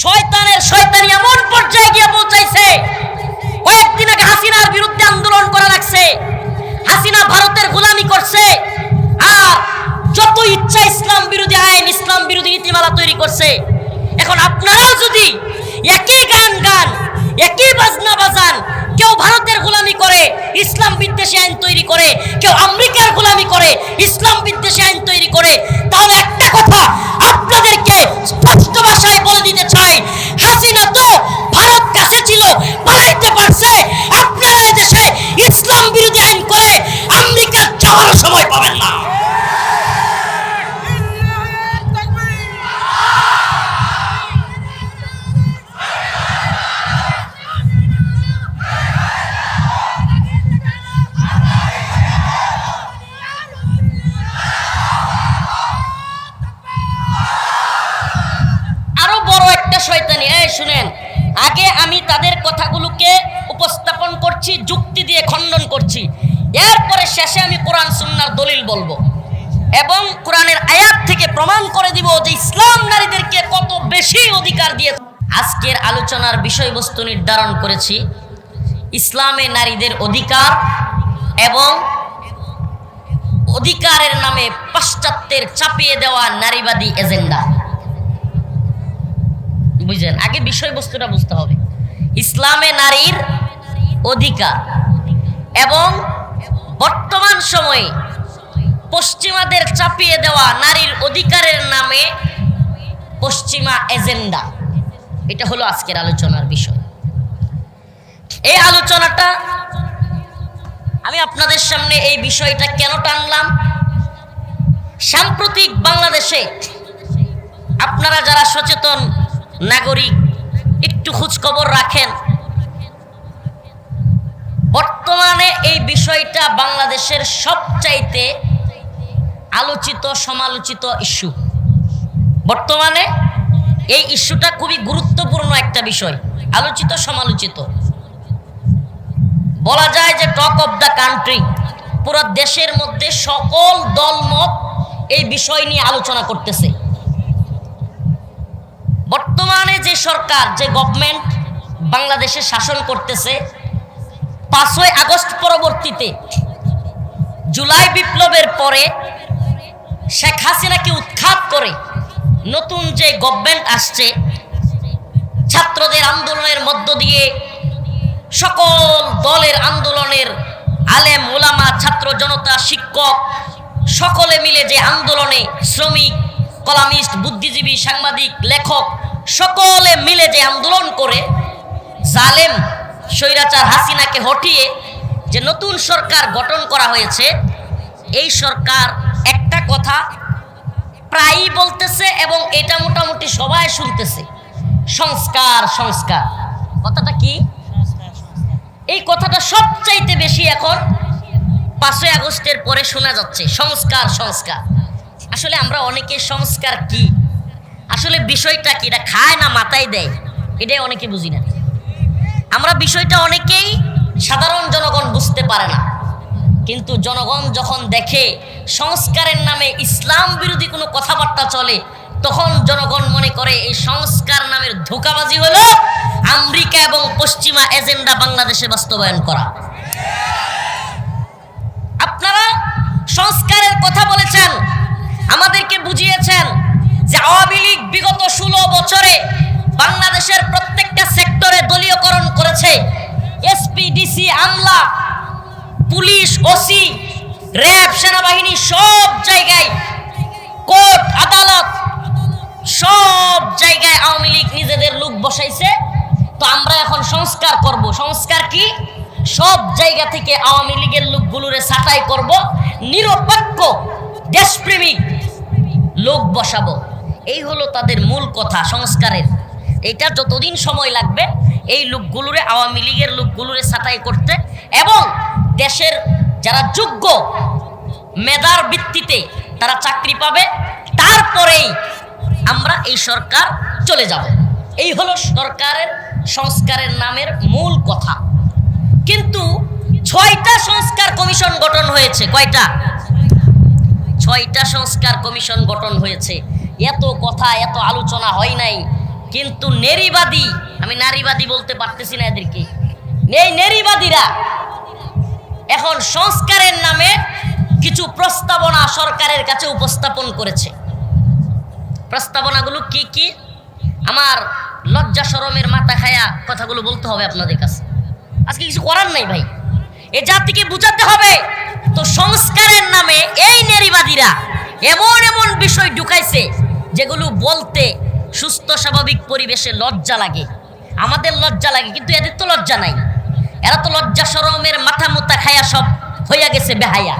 শয়তানের শয়তানি এমন পর্যায়ে গিয়ে পৌঁছাইছে, কয়েকদিন আগে হাসিনার বিরুদ্ধে আন্দোলন করা লাগছে, হাসিনা ভারতের গোলামি করছে, আর যত ইচ্ছা ইসলাম বিরোধী আইন, ইসলাম বিরোধী নীতিমালা তৈরি করছে। এখন আপনারাও যদি একই গান গান, একই বাজনা বাজান, কেউ ভারতের গোলামি করে ইসলাম বিদ্বেষী আইন তৈরি করে, কেউ আমেরিকার গোলামি করে ইসলাম বিদ্বেষী আইন তৈরি করে, তাহলে একটা কথা আপনাদেরকে স্পষ্ট ভাষায় বলে দিতে চাই, হাসিনা তো ভারত কাছে ছিল, পালাইতে পারছে। আপনারা এই দেশে ইসলাম বিরোধী আইন করে আমেরিকার যাওয়ার সময় পাবেন না। শয়তানি, এই শুনেন, আগে আমি তাদের কথাগুলোকে উপস্থাপন করছি, যুক্তি দিয়ে খণ্ডন করছি, এরপরে শেষে আমি কোরআন সুন্নাহর দলিল বলবো এবং কোরআনের আয়াত থেকে প্রমাণ করে দিব যে ইসলাম নারীদেরকে কত বেশি অধিকার দিয়েছে। আজকের আলোচনার বিষয়বস্তু নির্ধারণ করেছি ইসলামে নারীদের অধিকার এবং অধিকারের নামে পাশ্চাত্যের চাপিয়ে দেওয়া নারীবাদী এজেন্ডা। বুঝলেন? আগে বিষয়বস্তুটা বুঝতে হবে। ইসলামে নারীর অধিকার এবং বর্তমান সময়ে পশ্চিমাদের চাপিয়ে দেওয়া নারীর অধিকারের নামে পশ্চিমা এজেন্ডা, এটা হলো আজকের আলোচনার বিষয়। এই আলোচনাটা আমি আপনাদের সামনে এই বিষয়টা কেন টানলাম, সাম্প্রতিক বাংলাদেশে আপনারা যারা সচেতন নাগরিক, একটু খোঁজখবর রাখেন, বর্তমানে এই বিষয়টা বাংলাদেশের সবচাইতে আলোচিত সমালোচিত ইস্যু। বর্তমানে এই ইস্যুটা খুবই গুরুত্বপূর্ণ একটা বিষয়, আলোচিত সমালোচিত, বলা যায় যে টক অফ দ্য কান্ট্রি। পুরো দেশের মধ্যে সকল দলমত এই বিষয় নিয়ে আলোচনা করতেছে। বর্তমানে যে সরকার, যে গভর্নমেন্ট বাংলাদেশে শাসন করতেছে, 5ই আগস্ট পরবর্তীতে জুলাই বিপ্লবের পরে শেখ হাসিনাকে উৎখাত করে নতুন যে গভর্নমেন্ট আসছে, ছাত্রদের আন্দোলনের মধ্য দিয়ে, সকল দলের আন্দোলনের, আলেম ওলামা, ছাত্র জনতা, শিক্ষক সকলে মিলে যে আন্দোলনে, শ্রমিক, কলামিস্ট, বুদ্ধিজীবী, সাংবাদিক, লেখক সকলে মিলে যে আন্দোলন করে জালেম স্বৈরাচার হাসিনাকে হটিয়ে যে নতুন সরকার গঠন করা হয়েছে, এই সরকার একটা কথা প্রায়ই বলতেছে এবং এটা মোটামুটি সবাই শুনতেছে, সংস্কার সংস্কার। কথাটা কি? এই কথাটা সবচাইতে বেশি এখন 5ই আগস্টের পরে শোনা যাচ্ছে, সংস্কার সংস্কার। আসলে আমরা অনেকে সংস্কার কি, আসলে বিষয়টা কি, এটা খায় না মাথায় দেয়, এটাই অনেকে বুঝি না। আমরা বিষয়টা অনেকেই, সাধারণ জনগণ বুঝতে পারে না, কিন্তু জনগণ যখন দেখে সংস্কারের নামে ইসলাম বিরোধী কোনো কথাবার্তা চলে, তখন জনগণ মনে করে এই সংস্কার নামের ধোঁকাবাজি হলো আমেরিকা এবং পশ্চিমা এজেন্ডা বাংলাদেশে বাস্তবায়ন করা। আপনারা সংস্কারের কথা বলেছেন, আমাদেরকে বুঝিয়েছেন যে আওয়ামী লীগ বিগত 16 বছরে বাংলাদেশের প্রত্যেকটা সেক্টরে দলীয়করণ করেছে। এসপি, ডিসি, আমলা, পুলিশ, ওসি, র্যাব, সেনাবাহিনী, সব জায়গায়, কোর্ট, আদালত, সব জায়গায় আওয়ামী লীগ নিজেদের লোক বসাইছে। তো আমরা এখন সংস্কার করব। সংস্কার কি? সব জায়গা থেকে আওয়ামী লীগের লোকগুলোরে ছাঁটাই করব, নিরপেক্ষ দেশপ্রেমিক লোক বসাবো। এই হলো তাদের মূল কথা সংস্কারের। এটা যতদিন সময় লাগবে এই লোকগুলোরে, আওয়ামী লীগের লোকগুলোরে ছাঁটাই করতে, এবং দেশের যারা যোগ্য মেধার ভিত্তিতে তারা চাকরি পাবে, তারপরেই আমরা এই সরকার চলে যাব। এই হলো সরকারের সংস্কারের নামের মূল কথা। কিন্তু 6টা সংস্কার কমিশন গঠন হয়েছে। কয়টা? 6টা সংস্কার কমিশন গঠন হয়েছে। এত কথা, এত আলোচনা হয় নাই, কিন্তু নেরিবাদী, আমি নারীবাদী বলতে পারতেছি না এদেরকে, এই নেরিবাদীরা এখন সংস্কারের নামে কিছু প্রস্তাবনা সরকারের কাছে উপস্থাপন করেছে। প্রস্তাবনাগুলো কি কি? আমার লজ্জা শরমের মাথা খায়া কথাগুলো বলতে হবে আপনাদের কাছে, আজকে কিছু করার নাই ভাই, এ জাতিকে বুঝাতে হবে। তো সংস্কারের নামে এই নারীবাদীরা এমন এমন বিষয় ঢুকাইছে যেগুলো বলতে সুস্থ স্বাভাবিক পরিবেশে লজ্জা লাগে, আমাদের লজ্জা লাগে, কিন্তু এদের তো লজ্জা নাই। এরা তো লজ্জা শরমের মাথা মুতা খায়া সব হইয়া গেছে বেহায়া।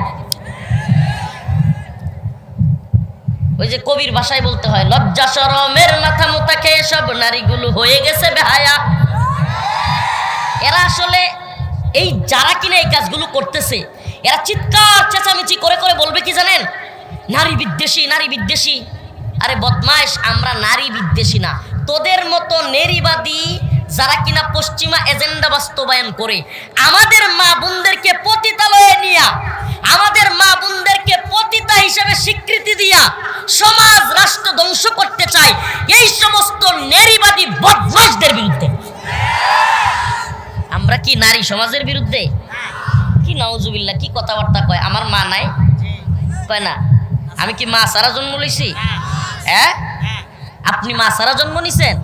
ওই যে কবির ভাষায় বলতে হয়, লজ্জা শরমের মাথা মুতা খেয়ে সব নারীগুলো হয়ে গেছে বেহায়া। এরা আসলে এই যারা কিনা এই কাজগুলো করতেছে, এরা চিৎকার চেঁচামেচি করে করে বলবে কি জানেন? নারী বিদ্বেষী, নারী বিদ্বেষী। আরে বদমাইশ, আমরা নারী বিদ্বেষী না, তোদের মতো নারীবাদী যারা কিনা পশ্চিমা এজেন্ডা বাস্তবায়ন করে আমাদের মা বোনদেরকে পতিতালয়ে নিয়া, আমাদের মা বোনদেরকে পতিতা হিসেবে স্বীকৃতি দিয়া সমাজ রাষ্ট্র ধ্বংস করতে চায়, এই সমস্ত নারীবাদী বদমাইশদের বিরুদ্ধে। আমরা কি নারী সমাজের বিরুদ্ধে? কি নাউজুবিল্লাহ, কি কথাবার্তা কয়। আমার মা নাই কয় না? আমি কি মা সারা জন্ম লইছি? হ্যাঁ, আপনি মা সারা জন্ম নিছেন,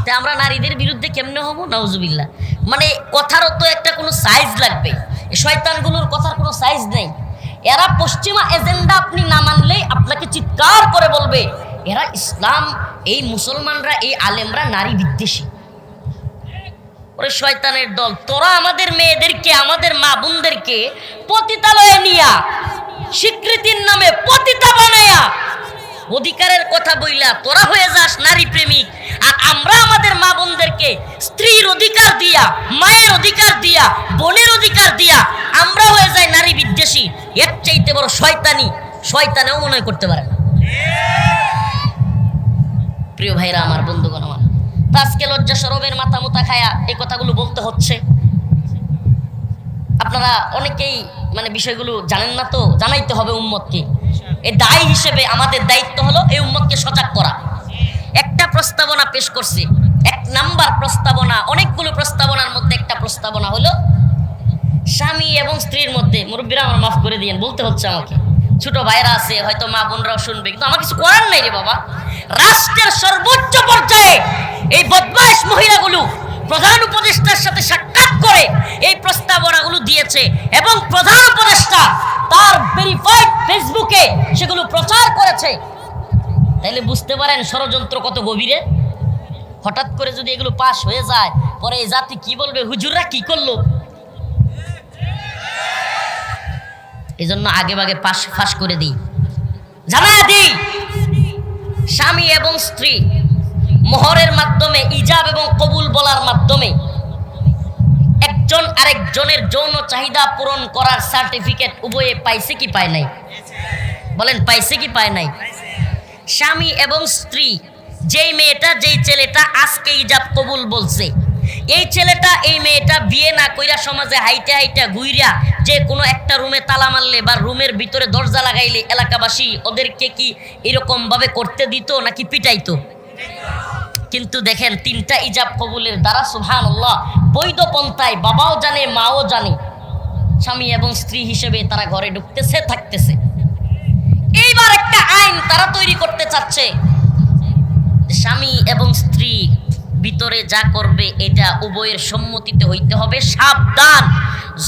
তা আমরা নারীদের বিরুদ্ধে কেমনে হব? নাউজুবিল্লাহ। মানে কথারও তো একটা কোনো সাইজ লাগবে, এই শয়তানগুলোর কথার কোনো সাইজ নেই। এরা পশ্চিমা এজেন্ডা আপনি না মানলেই আপনাকে চিৎকার করে বলবে এরা ইসলাম, এই মুসলমানরা, এই আলেমরা নারী বিদ্বেষী। ওরে শয়তানের দল, তোরা আমাদের মেয়েদেরকে, আমাদের মা বোনদেরকে পতিতালয়ে নিয়া স্বীকৃতির নামে পতিতা বানায়া অধিকারের কথা বইলা তোরা হয়ে যাস নারী প্রেমিক, আর আমরা আমাদের মা বোনদেরকে স্ত্রীর অধিকার দিয়া, মায়ের অধিকার দিয়া, বোনের অধিকার দিয়া আমরা হয়ে যাই নারী বিদ্বেষী। এর চাইতে বড় শয়তানি শয়তানেও মনে করতে পারে না। প্রিয় ভাইরা আমার, বন্ধুগণ আমার, আজকে লজ্জা শরমের মাথা মুতা খায়া এই কথাগুলো বলতে হচ্ছে। আপনারা অনেকেই মানে বিষয়গুলো জানেন না, তো জানাইতে হবে উম্মতকে। এই দায়ী হিসেবে আমাদের দায়িত্ব হলো এই উম্মতকে সজাগ করা। একটা প্রস্তাবনা পেশ করছি, 1 নাম্বার প্রস্তাবনা, অনেকগুলো প্রস্তাবনার মধ্যে একটা প্রস্তাবনা হলো স্বামী এবং স্ত্রীর মধ্যে, মুরব্বীরা আমার মাফ করে দিয়েন, বলতে হচ্ছে আমাকে, ছোট ভাইরা আছে হয়তো, মা বোনরাও শুনবে, কিন্তু আমার কিছু করার নাই রে বাবা। রাষ্ট্রের সর্বোচ্চ পর্যায়ে এই বদমাইশ মহিলাগুলো প্রধান উপদেষ্টার সাথে সাক্ষাৎ করে এই প্রস্তাবনাগুলো দিয়েছে, এবং প্রধান উপদেষ্টা তার ভেরিফাইড ফেসবুকে সেগুলো প্রচার করেছে। তাইলে বুঝতে পারেন ষড়যন্ত্র কত গভীরে। হঠাৎ করে যদি এগুলো পাশ হয়ে যায়, পরে এই জাতি কি বলবে, হুজুররা কি করলো? এই জন্য আগে ভাগে ফাঁস করে দিই, জানা দিই, স্বামী এবং স্ত্রী মোহরের মাধ্যমে, ইজাব এবং কবুল বলার মাধ্যমে একজন আরেকজনের যৌন চাহিদা পূরণ করার সার্টিফিকেট উভয়ে পাইছে কি পায় নাই? বলেন, পাইছে কি পায় নাই? স্বামী এবং স্ত্রী, যেই মেয়েটা যেই ছেলেটা আজকে ইজাব কবুল বলছে, এই ছেলেটা এই মেয়েটা বিয়ে না কইরা সমাজে হাইটা হাইটা ঘুইরা যে কোনো একটা রুমে তালা মারলে বা রুমের ভিতরে দরজা লাগাইলে এলাকাবাসী ওদেরকে কি এরকম ভাবে করতে দিত নাকি পিটাইতো? কিন্তু দেখেন 3টা ইজাব কবুলের দ্বারা সুবহানাল্লাহ বৈধ পন্থায় বাবাও জানে, মাও জানে, স্বামী এবং স্ত্রী হিসেবে তারা ঘরে ঢুকতেছে, থাকতেছে। এইবার একটা আইন তারা তৈরি করতে চাচ্ছে, স্বামী এবং স্ত্রী ভিতরে যা করবে এটা উভয়ের সম্মতিতে হইতে হবে। সাবধান,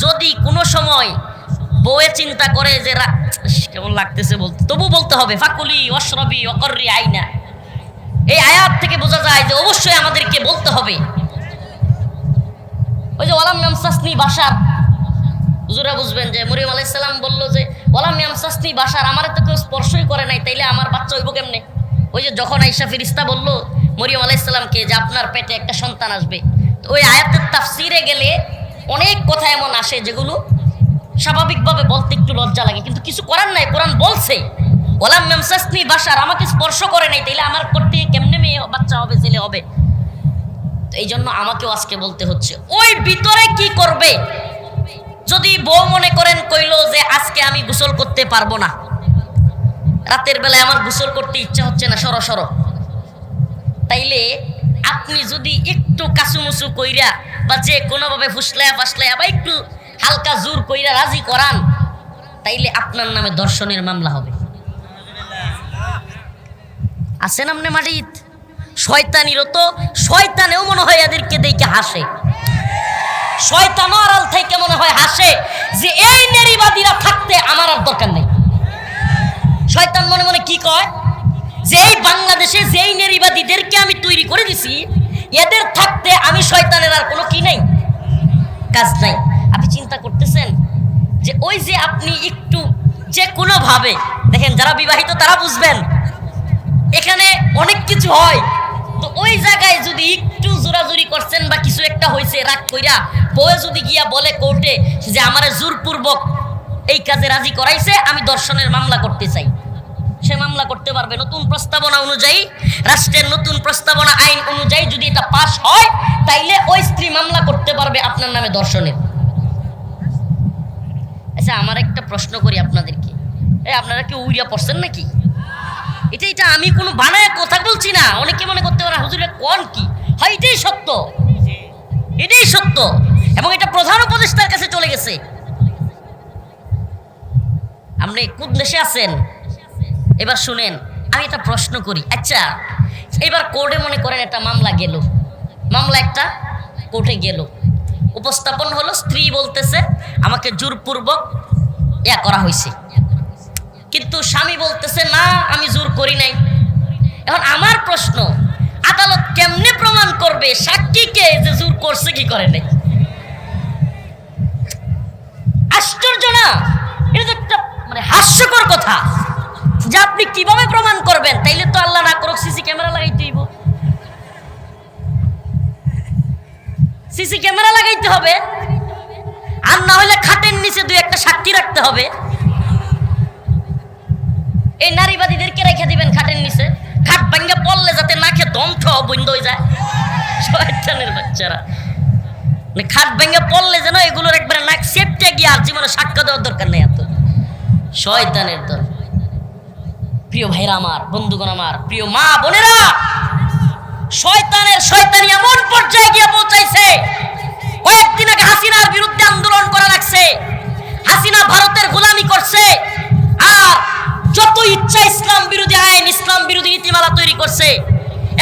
যদি কোনো সময় বউয়ে চিন্তা করে যে কেমন লাগতেছে বলতে, তবু বলতে হবে ফাকুলি অশরবি অকর্রি আইনা। এই আয়াত থেকে বোঝা যায় যে অবশ্যই আমাদেরকে বলতে হবে। ওই যে ওয়ালাম ইয়ামসাসনি বাশার, হুজুরা বুঝবেন যে মরিয়ম আলাইহিস সালাম বললো যে ওয়ালাম ইয়ামসাসনি বাশার, আমারে তো কেউ স্পর্শই করে নাই, তাইলে আমার বাচ্চা হইব কেমনে? ওই যে যখন আয়েশা ফেরেশতা বললো মরিয়ম আলাইহিস সালামকে যে আপনার পেটে একটা সন্তান আসবে, তো ওই আয়াতের তাফসিরে গেলে অনেক কথা এমন আসে যেগুলো স্বাভাবিকভাবে বলতে একটু লজ্জা লাগে, কিন্তু কিছু করার নাই, কোরআন বলছে ওয়ালাম ইয়ামসাসনি বাশার, আমাকে স্পর্শ করে নাই, তাইলে আমার করতে কেমনে মেয়ে বাচ্চা হবে, ছেলে হবে? তো এই জন্য আমাকেও আজকে বলতে হচ্ছে, ওই ভিতরে কি করবে? যদি বউ মনে করেন কইলো যে আজকে আমি গোসল করতে পারবো না, রাতের বেলায় আমার গোসল করতে ইচ্ছা হচ্ছে না, সরো, তাইলে আপনি যদি একটু কাসুমুসু কইরা বা যে কোনোভাবে ফুসলায়া ফাসলায়া বা একটু হালকা জোর কইরা রাজি করান, তাইলে আপনার নামে ধর্ষণের মামলা হবে। আছেন আপনি মাটিত? শয়তানিরও তো শয়তানেও মনে হয় এদেরকে দেখে হাসে, শয়তানও আড়াল থেকে মনে হয় হাসে যে এই নারীবাদীরা থাকতে আমার আর দরকার নেই। শয়তান মনে মনে কি কয় যে এই বাংলাদেশে যেই নারীবাদীদেরকে আমি তৈরি করে দিছি, এদের থাকতে আমি শয়তানের আর কোনো কি নাই, কাজ নাই। আপনি চিন্তা করতেছেন যে ওই যে আপনি একটু যে কোনো ভাবে দেখেন, যারা বিবাহিত তারা বুঝবেন, এখানে অনেক কিছু হয়। তো ওই জায়গায় যদি একটু জোরাজুরি করছেন বা কিছু একটা হয়েছে, রাগ কইরা বউয়ে যদি গিয়া বলে কোর্টে যে আমারে জোরপূর্বক এই কাজে রাজি করাইছে, আমি ধর্ষণের মামলা করতে চাই, সে মামলা করতে পারবে। নতুন প্রস্তাবনা অনুযায়ী, রাষ্ট্রের নতুন প্রস্তাবনা আইন অনুযায়ী যদি এটা পাশ হয়, তাইলে ওই স্ত্রী মামলা করতে পারবে আপনার নামে ধর্ষণের। আচ্ছা, আমার একটা প্রশ্ন করি আপনাদেরকে, আপনারা কি উইরা পড়ছেন নাকি? এটা আমি কোনো বানায় কথা বলছি না। অনেকে মনে করতে পারে হুজুরে কোন কি হয়, এটাই সত্য, এটাই সত্য, এবং এটা প্রধান উপদেষ্টার কাছে চলে গেছে। আপনি কোন দেশে আছেন এবার শুনেন, আমি একটা প্রশ্ন করি। আচ্ছা, এবার কোর্টে মনে করেন একটা মামলা গেল, মামলা একটা কোর্টে গেল, উপস্থাপন হলো স্ত্রী বলতেছে আমাকে জোরপূর্বক করা হয়েছে, কিন্তু স্বামী বলতেছে না আমি জোর করি নাই। এখন আমার প্রশ্ন, আদালত কেমনে প্রমাণ করবে সাক্ষীকে যে জোর করছে কি করে নাই? আশ্চর্য না? এটা তো একটা মানে হাস্যকর কথা যে আপনি কিভাবে প্রমাণ করবেন? তাইলে তো আল্লাহ না করুক সিসি ক্যামেরা লাগাইতে হইব, সিসি ক্যামেরা লাগাইতে হবে, আর না হলে খাটের নিচে দুই একটা সাক্ষী রাখতে হবে। এই নারীবাদীদেরকে রেখে দিবেন খাটের নিচে, খাট ভাঙ্গে পড়লে যাতে নাকে দম বন্ধ হয়ে যায়। শয়তানের বাচ্চারা, মানে খাট ভেঙে পড়লে যেন এগুলোর একবারে নাক সেপটে গিয়ে আর জীবনে সাক্ষ্য দেওয়ার দরকার নেই। এত শয়তানের দল। প্রিয় ভাইরা আমার, বন্ধুগণ আমার, প্রিয় মা বোনেরা, শয়তানের শয়তানি এমন পর্যায়ে গিয়ে পৌঁছাইছে, কয়েকদিন আগে হাসিনার বিরুদ্ধে আন্দোলন করা লাগছে, হাসিনা ভারতের গোলামি করছে, আর যত ইচ্ছা ইসলাম বিরোধী আইন, ইসলাম বিরোধী নীতিমালা তৈরি করছে।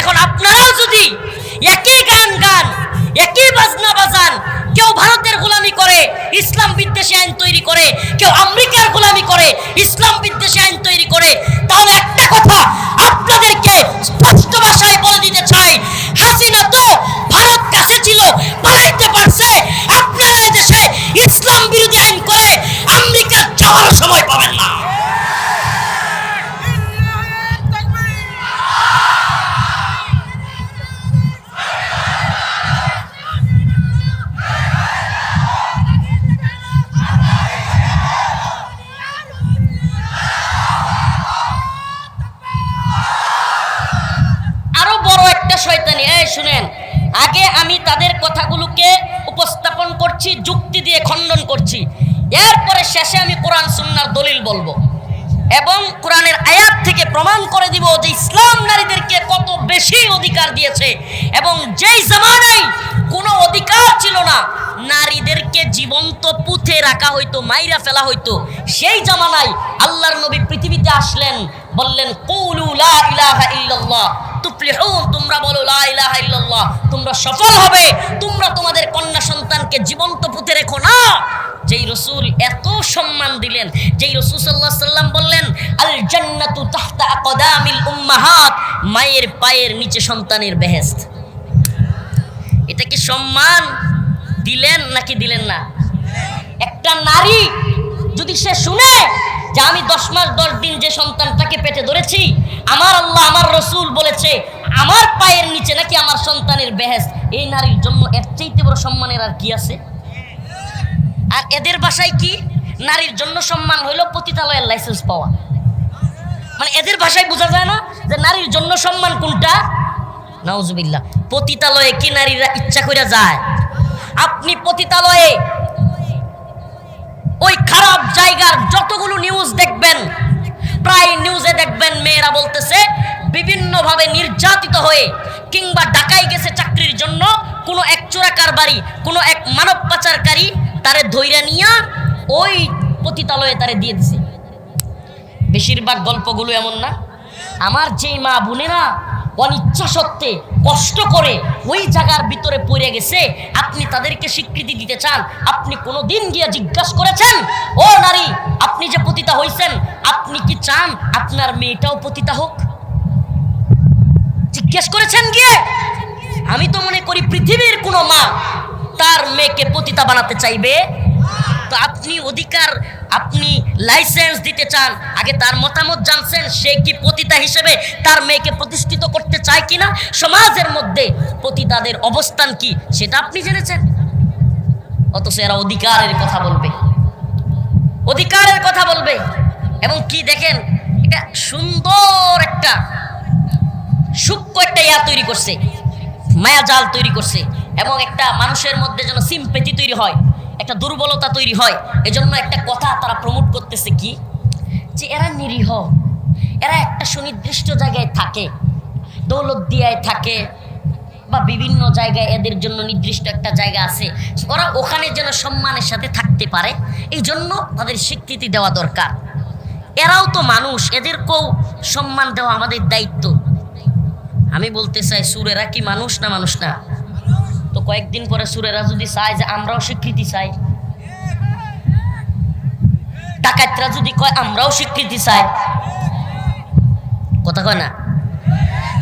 এখন আপনারাও যদি একই গান গান, একই বাজনা বাজান, কেউ ভারতের গোলামি করে ইসলাম বিদ্বেষী আইন তৈরি করে, কেউ আমেরিকার গোলামি করে ইসলাম বিদ্বেষী আইন তৈরি করে, তাহলে একটা কথা আপনাদেরকে স্পষ্ট ভাষায় বলে দিতে চাই, হাসিনা তো ভারত কাছে ছিল, পালাইতে পারছে। আপনারা এই দেশে ইসলাম বিরোধী আইন করে আমেরিকা যাওয়ার সময় পাবেন না। শয়তানি, শুনেন, আগে আমি তাদের কথাগুলোকে উপস্থাপন করছি, যুক্তি দিয়ে খণ্ডন করছি, এরপরে শেষে আমি কোরআন সুন্নাহর দলিল বলবো এবং কোরআনের আয়াত থেকে প্রমাণ করে দিব যে ইসলাম নারীদেরকে কত বেশি অধিকার দিয়েছে, এবং যেই জামানায় কোনো অধিকার ছিল না, নারীদেরকে জীবন্ত পুঁতে রাখা হইতো, মাইরা ফেলা হইতো, সেই জামানায় আল্লাহর নবী পৃথিবীতে আসলেন, বললেন কুলু লা ইলাহা ইল্লাল্লাহ তুফলিহুন, তোমরা বলো লা ইলাহা ইল্লাল্লাহ, তোমরা সফল হবে। তোমরা তোমাদের কন্যা সন্তানকে জীবন্ত পুঁতে রেখো না। যেই রাসূল এত সম্মান দিলেন, যেই রাসূল সাল্লাল্লাহু আলাইহি সাল্লাম বললেন আল জান্নাতু তাহতা আকদামিল উম্মাহাত, মায়ের পায়ের নিচে সন্তানের বেহেশত, এটা কি সম্মান দিলেন নাকি দিলেন না? একটা নারী যদি সে শুনে যে আমি 10 মাস 10 দিন যে সন্তানটাকে পেটে ধরেছি, আমার আল্লাহ আমার রসুল বলেছে আমার পায়ের নিচে নাকি আমার সন্তানের বেহেশত, এই নারীর জন্য এর চাইতে বড় সম্মানের আর কি আছে? আর এদের ভাষায় কি নারীর জন্য সম্মান হইল পতিতালয়ের লাইসেন্স পাওয়া। মানে এদের ভাষায় বোঝা যায় না যে নারীর জন্য সম্মান কোনটা? নাউজুবিল্লাহ। পতিতালয়ে কি নারীরা ইচ্ছা করে যায়? আপনি পতিতালয়ে ওই খারাপ জায়গার যতগুলো নিউজ দেখবেন, প্রায় নিউজে দেখবেন মেয়েরা বলতেছে বিভিন্নভাবে নির্যাতিত হয়ে কিংবা ঢাকায় গেছে চাকরির জন্য, কোনো এক চোরা কারবারি, কোনো এক মানব পাচারকারী তারে ধইরা নিয়া ওই পতিতালয়ে তারে দিয়ে দিছে। বেশিরভাগ গল্পগুলো এমন না? আমার যেই মা বোনেরা অনিচ্ছা সত্ত্বে কষ্ট করে ওই জায়গার ভিতরে পড়ে গেছে, আপনি তাদেরকে স্বীকৃতি দিতে চান? আপনি কোনো দিন গিয়ে জিজ্ঞাসা করেছেন, ও নারী, আপনি যে পতিতা হইছেন, আপনি কি চান আপনার মেয়েটাও পতিতা হোক? জিজ্ঞেস করেছেন গিয়ে? আমি তো মনে করি পৃথিবীর কোনো মা তার মেয়েকে পতিতা বানাতে চাইবে। তো আপনি অধিকার, আপনি লাইসেন্স দিতে চান, আগে তার মতামত জানছেন সে কি পতিতা হিসেবে তার মেয়েকে প্রতিষ্ঠিত করতে চায় কিনা, সমাজের মধ্যে পতিতাদের অবস্থান কি সেটা আপনি জেনেছেন? অথচ এরা অধিকারের কথা বলবে, অধিকারের কথা বলবে। এবং কি দেখেন, এটা সুন্দর একটা সূক্ষ্ম একটা তৈরি করছে, মায়াজাল তৈরি করছে, এবং একটা মানুষের মধ্যে যেন সিম্পেথি তৈরি হয়, একটা দুর্বলতা তৈরি হয়। এজন্য একটা কথা তারা প্রমোট করতেছে কি, যে এরা নিরীহ, এরা একটা সুনির্দিষ্ট জায়গায় থাকে, দৌলতদিয়ায় থাকে বা বিভিন্ন জায়গায় এদের জন্য নির্দিষ্ট একটা জায়গা আছে, ওরা ওখানে যেন সম্মানের সাথে থাকতে পারে, এই জন্য তাদের স্বীকৃতি দেওয়া দরকার। এরাও তো মানুষ, এদেরকেও সম্মান দেওয়া আমাদের দায়িত্ব। আমি বলতে চাই, সুরেরা কি মানুষ না? মানুষ না? তো কয়েকদিন পরে সুরেরা যদি চায় যে আমরাও স্বীকৃতি চাই, ডাকাতরা যদি কয় আমরাও স্বীকৃতি চাই, কথা কয় না?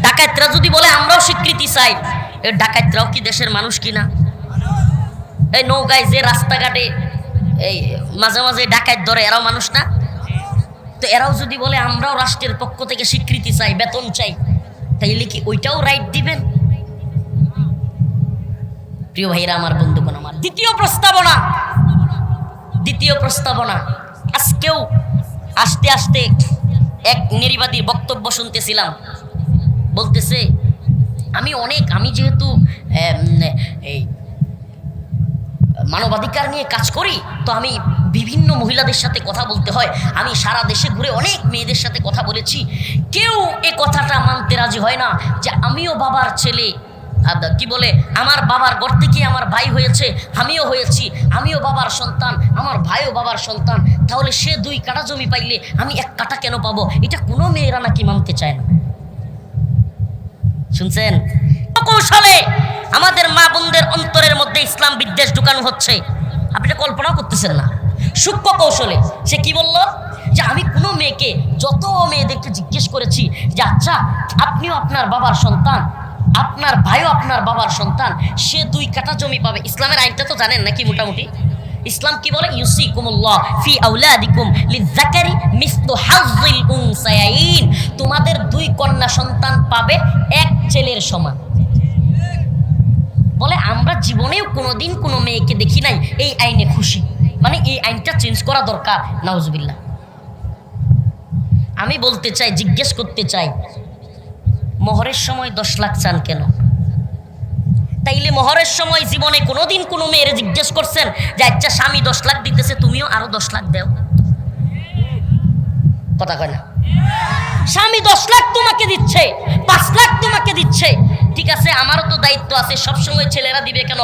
ডাকাতরা যদি বলে আমরাও স্বীকৃতি চাই, এই ডাকাতরাও কি দেশের মানুষ কিনা? এই নৌকায় যে রাস্তাঘাটে এই মাঝে মাঝে ডাকাত ধরে, এরাও মানুষ না? তো এরাও যদি বলে আমরাও রাষ্ট্রের পক্ষ থেকে স্বীকৃতি চাই, বেতন চাই, তাইলে কি ওইটাও রাইট দিবেন? প্রিয় ভাইরা আমার, বন্ধুগণ আমার, দ্বিতীয় প্রস্তাবনা আজকেও আস্তে আস্তে এক নির্বাদী বক্তব্য শুনতেছিলাম, বলতেছে আমি যেহেতু এই মানবাধিকার নিয়ে কাজ করি, তো আমি বিভিন্ন মহিলাদের সাথে কথা বলতে হয়, আমি সারা দেশে ঘুরে অনেক মেয়েদের সাথে কথা বলেছি, কেউ এ কথাটা মানতে রাজি হয় না যে আমিও বাবার ছেলে, কি বলে, আমার বাবার ঘর থেকে আমার ভাই হয়েছে, আমিও হয়েছি, আমিও বাবার সন্তান, আমার ভাইও বাবার সন্তান, তাহলে সে 2 কাঠা জমি পাইলে আমি 1 কাঠা কেন পাবো? এটা কোনো মেয়েরা নাকি মানতে চায় না। শুনছেন? কৌশলে আমাদের মা বোনদের অন্তরের মধ্যে ইসলাম বিদ্বেষ ঢুকানো হচ্ছে, আপনি এটা কল্পনাও করতেছেন না। সূক্ষ্ম কৌশলে সে কি বলল, যে আমি কোনো মেয়েকে, যত মেয়েদেরকে জিজ্ঞেস করেছি যে আচ্ছা আপনিও আপনার বাবার সন্তান, আপনার ভাইও আপনার বাবার সন্তান, সে 2 কাঠা জমি পাবে। ইসলামের আইনটা তো জানেন নাকি মোটামুটি? ইসলাম কি বলে, ইউসিকুমুল্লাহ ফি আওলাদিকুম লিযাকারি মিসলু হাযযিল উনসায়াইন, তোমাদের 2 কন্যা সন্তান পাবে 1 ছেলের সমান। বলে আমরা জীবনেও কোনোদিন কোনো মেয়েকে দেখি নাই এই আইনে খুশি, মানে এই আইনটা চেঞ্জ করা দরকার। নাউজুবিল্লাহ। আমি বলতে চাই, জিজ্ঞেস করতে চাই, মোহরের সময় 10 লাখ চান কেন? তাইলে মোহরের সময় জীবনে কোনোদিন কোনো মেয়েরে জিজ্ঞেস করছেন যে আচ্ছা স্বামী 10 লাখ দিতেছে, তুমিও আরো 10 লাখ দাও? কথা কয় না? স্বামী 10 লাখ তোমাকে দিচ্ছে, 5 লাখ তোমাকে দিচ্ছে, ঠিক আছে, আমারও তো দায়িত্ব আছে, সবসময় ছেলেরা দিবে কেন?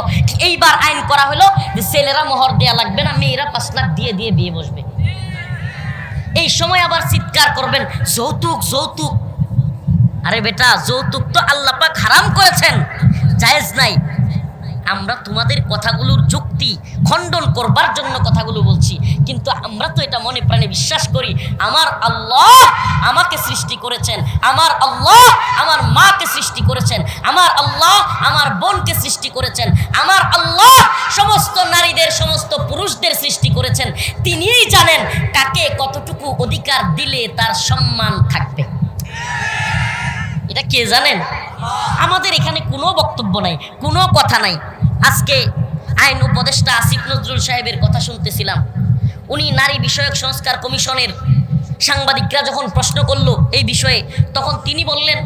এইবার আইন করা হলো যে ছেলেরা মোহর দেয়া লাগবে না, মেয়েরা 5 লাখ দিয়ে দিয়ে বিয়ে বসবে। এই সময় আবার চিৎকার করবেন যৌতুক যৌতুক। আরে বেটা, যৌতুক তো আল্লাহ পাক হারাম করেছেন, জায়েজ নাই। আমরা তোমাদের কথাগুলোর যুক্তি খণ্ডন করবার জন্য কথাগুলো বলছি, কিন্তু আমরা তো এটা মনে প্রাণে বিশ্বাস করি, আমার আল্লাহ আমাকে সৃষ্টি করেছেন, আমার আল্লাহ আমার মাকে সৃষ্টি করেছেন, আমার আল্লাহ আমার বোনকে সৃষ্টি করেছেন, আমার আল্লাহ সমস্ত নারীদের, সমস্ত পুরুষদের সৃষ্টি করেছেন। তিনিই জানেন কাকে কতটুকু অধিকার দিলে তার সম্মান থাকবে। এটা কে জানেন? আমাদের এখানে কোনো বক্তব্য নাই, কোনো কথা নাই। আজকে আইন উপদেষ্টা আসিফ নজরুল সাহেবের কথা শুনতেছিলাম, উনি নারী বিষয়ক সংস্কার কমিশনের সাংবাদিকরা যখন প্রশ্ন করলো এই বিষয়ে, তখন তিনি বললেন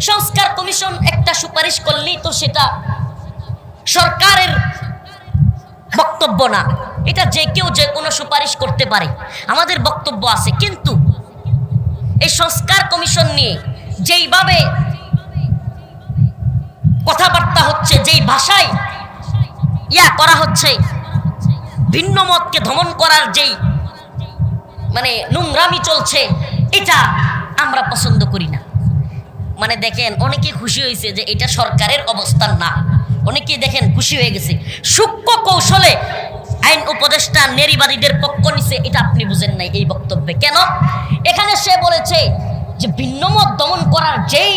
সংস্কার কমিশন একটা সুপারিশ করলেই তো সেটা সরকারের বক্তব্য না, এটা যে কেউ যে কোনো সুপারিশ করতে পারে, আমাদের বক্তব্য আছে, কিন্তু এই সংস্কার কমিশন নিয়ে যেইভাবে কথাবার্তা হচ্ছে, যেই ভাষায় করা হচ্ছে, ভিন্ন মতকে দমন করার যেই মানে নোংরামি চলছে, এটা আমরা পছন্দ করি না। মানে দেখেন, অনেকে খুশি হয়েছে যে এটা সরকারের অবস্থান না, অনেকেই দেখেন খুশি হয়ে গেছে। সূক্ষ্ম কৌশলে আইন উপদেষ্টা নারীবাদীদের পক্ষ নিছে, এটা আপনি বুঝেন নাই এই বক্তব্যে। কেন? এখানে সে বলেছে যে ভিন্নমত দমন করার যেই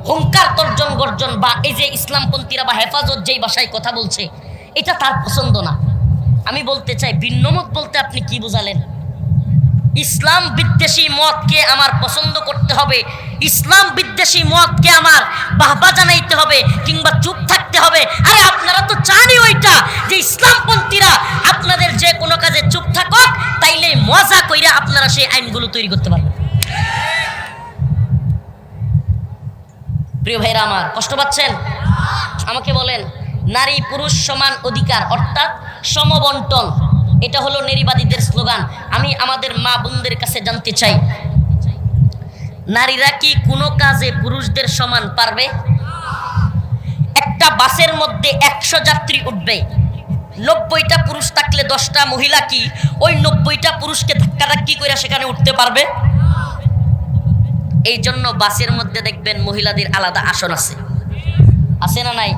হুঙ্কার তর্জন গর্জন বা এই যে ইসলামপন্থীরা বা হেফাজত যেই ভাষায় কথা বলছে, এটা তার পছন্দ না। আমি বলতে চাই, ভিন্নমত বলতে আপনি কি বুঝালেন? ইসলাম বিদ্বেষী মতকে আমার পছন্দ করতে হবে, ইসলাম বিদ্বেষী মতকে আমার বাহবা জানাইতে হবে কিংবা চুপ থাকতে হবে? আরে আপনারা তো চানই ওইটা, যে ইসলামপন্থীরা আপনাদের যে কোনো কাজে চুপ থাকুক, তাইলে মজা কইরা আপনারা সেই আইনগুলো তৈরি করতে পারবেন। প্রিয় ভাইরা আমার, কষ্ট পাচ্ছেন? আমাকে বলেন, নারী পুরুষ সমান অধিকার অর্থাৎ সমবন্টন, এটা হলো নারীবাদীদের স্লোগান। আমি আমাদের মা বোনদের কাছে জানতে চাই, নারীরা কি কোনো কাজে পুরুষদের সমান পারবে? একটা বাসের মধ্যে 100 যাত্রী উঠবে, 90টা পুরুষ থাকলে 10টা মহিলা কি ওই 90টা পুরুষকে ধাক্কাধাক্কি করে সেখানে উঠতে পারবে? এই জন্য বাসের মধ্যে দেখবেন মহিলাদের আলাদা আসন আছে, আছে না নাই?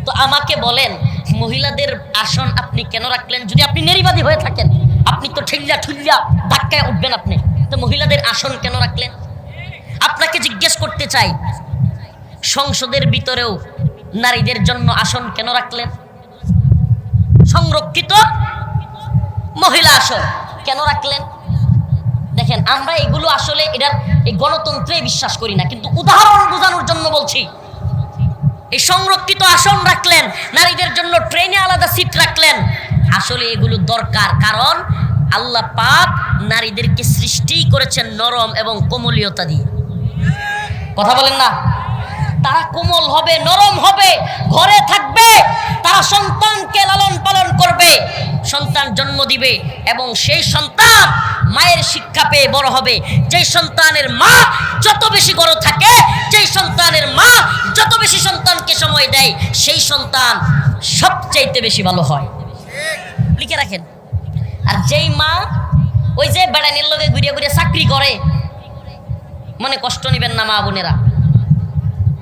তো আমাকে বলেন, মহিলাদের আসন আপনি কেন রাখলেন? যদি আপনি নারীবাদী হয়ে থাকেন, আপনি তো ঠেল্লা ঠুল্লা ধাক্কায় উঠবেন আপনি, তো মহিলাদের আসন কেন রাখলেন? আপনাকে জিজ্ঞেস করতে চাই, সংসদের ভিতরেও নারীদের জন্য আসন কেন রাখলেন? সংরক্ষিত মহিলা আসন কেন রাখলেন? দেখেন, আমরা এগুলো আসলে এটার এই গণতন্ত্রে বিশ্বাস করি না, কিন্তু উদাহরণ বোঝানোর জন্য বলছি। এই সংরক্ষিত আসন রাখলেন, নারীদের জন্য ট্রেনে আলাদা সিট রাখলেন, আসলে এগুলো দরকার। কারণ আল্লাহ পাক নারীদেরকে সৃষ্টি করেছেন নরম এবং কোমলীয়তা দিয়ে। কথা বলেন না? তারা কোমল হবে, নরম হবে, ঘরে থাকবে, তারা সন্তানকে লালন পালন করবে, সন্তান জন্ম দিবে এবং সেই সন্তান মায়ের শিক্ষা পেয়ে বড় হবে। যেই সন্তানের মা যত বেশি বড় থাকে, যেই সন্তানের মা যত বেশি সন্তানকে সময় দেয়, সেই সন্তান সবচাইতে বেশি ভালো হয়। লিখে রাখেন। আর যেই মা ওই যে বেড়ানির লোকে ঘুরিয়ে ঘুরিয়ে চাকরি করে, মনে কষ্ট নেবেন না মা বোনেরা,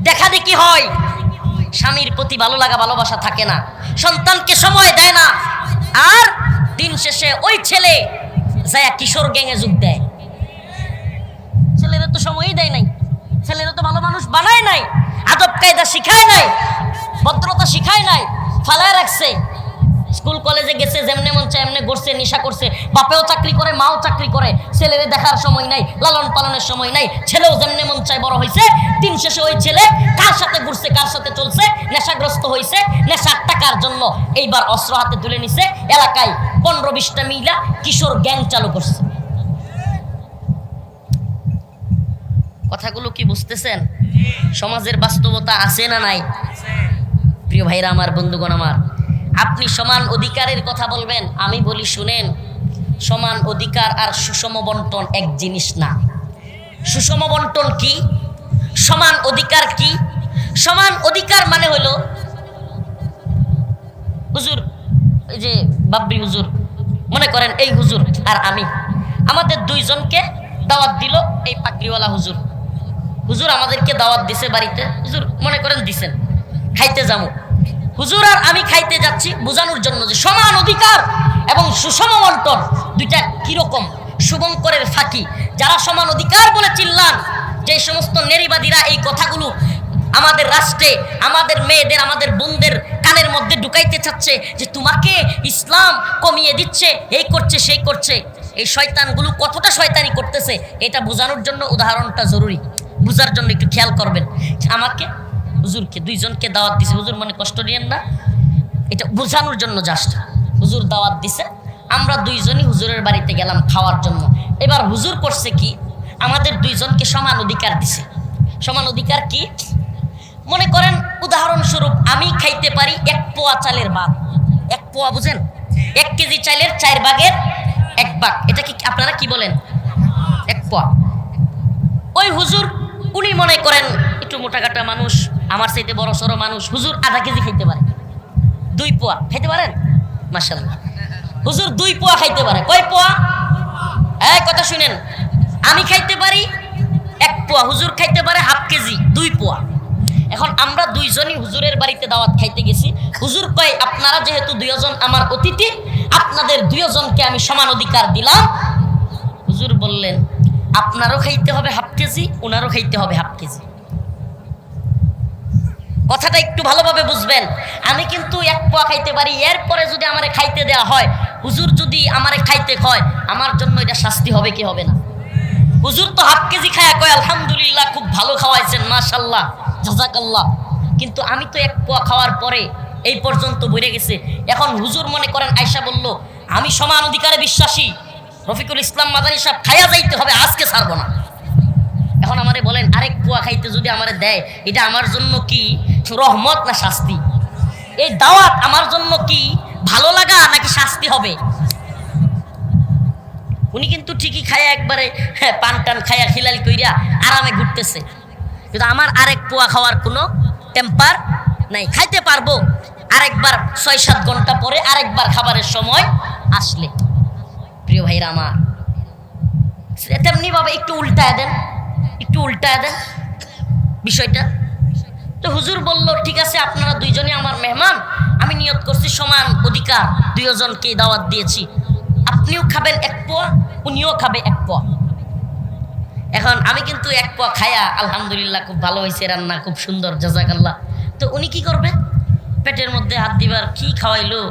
দেখা দেখি হয়, স্বামীর প্রতি ভালো লাগা ভালোবাসা থাকে না, সন্তানকে সময় দেয় না, আর দিন শেষে ওই ছেলে যায় কিশোর গ্যাংয়ে যোগ দেয়। ছেলেরা তো সময়ই দেয় নাই, ছেলেরা তো ভালো মানুষ বানায় নাই, আদব কায়দা শিখায় নাই, ভদ্রতা শিখায় নাই, ফালায় রাখছে। স্কুল কলেজে গেছে, যেমনে মন চায় এমনি ঘুরছে, নেশা করছে, বাপেও চাকরি করে, মাও চাকরি করে, ছেলেরে দেখার সময় নাই, লালন পালনের সময় নাই, ছেলেও যেমনে মন চায় বড় হয়েছে। দিন শেষে ওই ছেলে কার সাথে ঘুরছে, কার সাথে চলছে, নেশাগ্রস্ত হয়েছে, নেশার টাকার জন্য এইবার অস্ত্র হাতে তুলে নিছে, এলাকায় 15-20টা মিলা কিশোর গ্যাং চালু করছে। কথাগুলো কি বুঝতেছেন? সমাজের বাস্তবতা আছে না নাই? প্রিয় ভাইরা আমার, বন্ধুগণ আমার, আপনি সমান অধিকারের কথা বলবেন, আমি বলি শুনেন, সমান অধিকার আর সুষম বন্টন এক জিনিস না। সুষম বন্টন কি? সমান অধিকার কি? সমান অধিকার মানে হলো, হুজুর, এই যে বাবরি হুজুর, মনে করেন এই হুজুর আর আমি, আমাদের দুইজনকে দাওয়াত দিল এই পাগড়িওয়ালা হুজুর। হুজুর আমাদেরকে দাওয়াত দিছে বাড়িতে, হুজুর মনে করেন দিছেন, খাইতে যাবো। হুজুর আর আমি খাইতে যাচ্ছি, বোঝানোর জন্য যে সমান অধিকার এবং সুষম বন্টন দুইটা কিরকম, শুভঙ্করের ফাঁকি। যারা সমান অধিকার বলে চিল্লান, যে সমস্ত নারীবাদীরা এই কথাগুলো আমাদের রাষ্ট্রে আমাদের মেয়েদের, আমাদের বোনদের কানের মধ্যে ঢুকাইতে চাচ্ছে যে তোমাকে ইসলাম কমিয়ে দিচ্ছে, এই করছে সেই করছে, এই শয়তানগুলো কতটা শয়তানি করতেছে, এটা বোঝানোর জন্য উদাহরণটা জরুরি। বুঝার জন্য একটু খেয়াল করবেন। আমাকে হুজুরকে দুইজনকে দাওয়াত দিছে, হুজুর মনে কষ্ট নিয়েন না, এটা বোঝানোর জন্য জাস্ট। হুজুর দাওয়াত দিছে, আমরা দুইজনই হুজুরের বাড়িতে গেলাম খাওয়ার জন্য। এবার হুজুর করছে কি, আমাদের দুইজনকে সমান অধিকার দিছে। সমান অধিকার কি? মনে করেন উদাহরণস্বরূপ আমি খাইতে পারি 1 পোয়া চালের ভাত। 1 পোয়া বুঝেন? 1 কেজি চালের 4 ভাগের 1 ভাগ, এটা কি আপনারা কি বলেন? 1 পোয়া। ওই হুজুর উনি মনে করেন একটু মোটাকাটা মানুষ, আমার চাইতে বড় সড়ো মানুষ, হুজুর আধা কেজি খাইতে পারে, 2 পোয়া খাইতে পারেন, মাশাআল্লাহ। হুজুর 2 পোয়া খাইতে পারে। কয় পোয়া? এই কথা শুনেন, আমি খাইতে পারি 1 পোয়া, হুজুর খাইতে পারে হাফ কেজি, 2 পোয়া। এখন আমরা দুইজনই হুজুরের বাড়িতে দাওয়াত খাইতে গেছি। হুজুর কয় আপনারা যেহেতু 2 জন আমার অতিথি, আপনাদের 2 জনকে আমি সমান অধিকার দিলাম। হুজুর বললেন আপনারও খাইতে হবে হাফ কেজি, ওনারও খাইতে হবে হাফ কেজি। কথাটা একটু ভালোভাবে বুঝবেন। আমি কিন্তু 1 পোয়া খাইতে পারি, এরপরে যদি আমারে খাইতে দেওয়া হয়, হুজুর যদি আমারে খাইতে কয়, আমার জন্য এটা শাস্তি হবে কি হবে না? হুজুর তো হাফ কেজি খায় কয় আলহামদুলিল্লাহ খুব ভালো খাওয়াইছেন, মাশাআল্লাহ, জাযাকাল্লাহ। কিন্তু আমি তো 1 পোয়া খাওয়ার পরে এই পর্যন্ত বেড়ে গেছে। এখন হুজুর মনে করেন আয়েশা বলল আমি সমান অধিকারে বিশ্বাসী, রফিকুল ইসলাম মাদানী সাহেব খাইয়া যাইতে হবে, আজকে ছাড়বো না। এখন আমারে বলেন 1 পোয়া খাইতে যদি আমারে দেয়, এটা আমার জন্য কি রহমত না শাস্তি? এই দাওয়াত আমার জন্য কি ভালো লাগা নাকি শাস্তি হবে? উনি কিন্তু ঠিকই খায়া একবারে পান টান খায়া খিলাল কইরা আরামে ঘুরতেছে, কিন্তু আমার 1 পোয়া খাওয়ার কোনো টেম্পার নাই। খাইতে পারবো আরেকবার 6-7 ঘন্টা পরে, আরেকবার খাবারের সময় আসলে। প্রিয় ভাইরা আমার, তেমনি ভাবে একটু উল্টায় দেন, একটু উল্টায় দেন বিষয়টা। তো হুজুর বলল ঠিক আছে আপনারা 2 জনই আমার মেহমান, আমি নিয়ত করছি সমান অধিকার 2 জনকে দাওয়াত দিয়েছি, আপনিও খাবেন 1 পোয়া, উনিও খাবে 1 পোয়া। এখন আমি কিন্তু 1 পোয়া খায়া আলহামদুলিল্লাহ খুব ভালো হয়েছে রান্না, খুব সুন্দর, জাযাকাল্লাহ। তো উনি কি করবে? পেটের মধ্যে হাত দিবার, কি খাওয়াইলো,